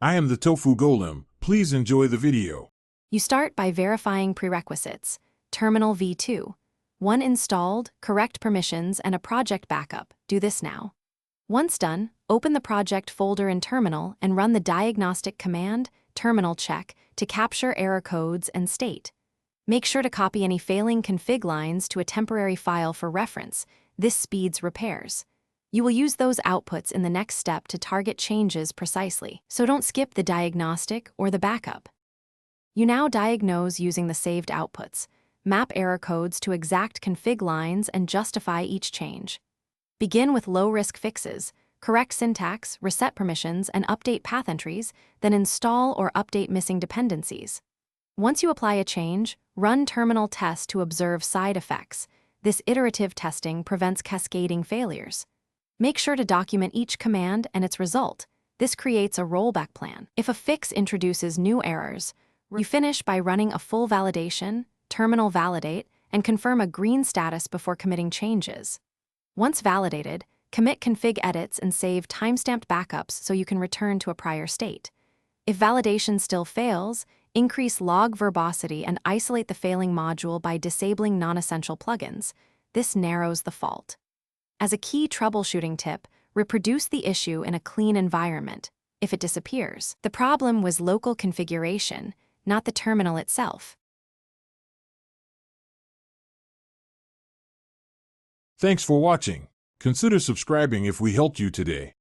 I am the Tofu Golem. Please enjoy the video. You start by verifying prerequisites. Terminal v2. One installed, correct permissions, and a project backup. Do this now. Once done, open the project folder in Terminal and run the diagnostic command, terminal check, to capture error codes and state. Make sure to copy any failing config lines to a temporary file for reference. This speeds repairs. You will use those outputs in the next step to target changes precisely, so don't skip the diagnostic or the backup. You now diagnose using the saved outputs, map error codes to exact config lines, and justify each change. Begin with low-risk fixes, correct syntax, reset permissions, and update path entries, then install or update missing dependencies. Once you apply a change, run terminal tests to observe side effects. This iterative testing prevents cascading failures. Make sure to document each command and its result. This creates a rollback plan. If a fix introduces new errors, you finish by running a full validation, terminal validate, and confirm a green status before committing changes. Once validated, commit config edits and save timestamped backups so you can return to a prior state. If validation still fails, increase log verbosity and isolate the failing module by disabling non-essential plugins. This narrows the fault. As a key troubleshooting tip, reproduce the issue in a clean environment. If it disappears, the problem was local configuration, not the terminal itself. Thanks for watching. Consider subscribing if we helped you today.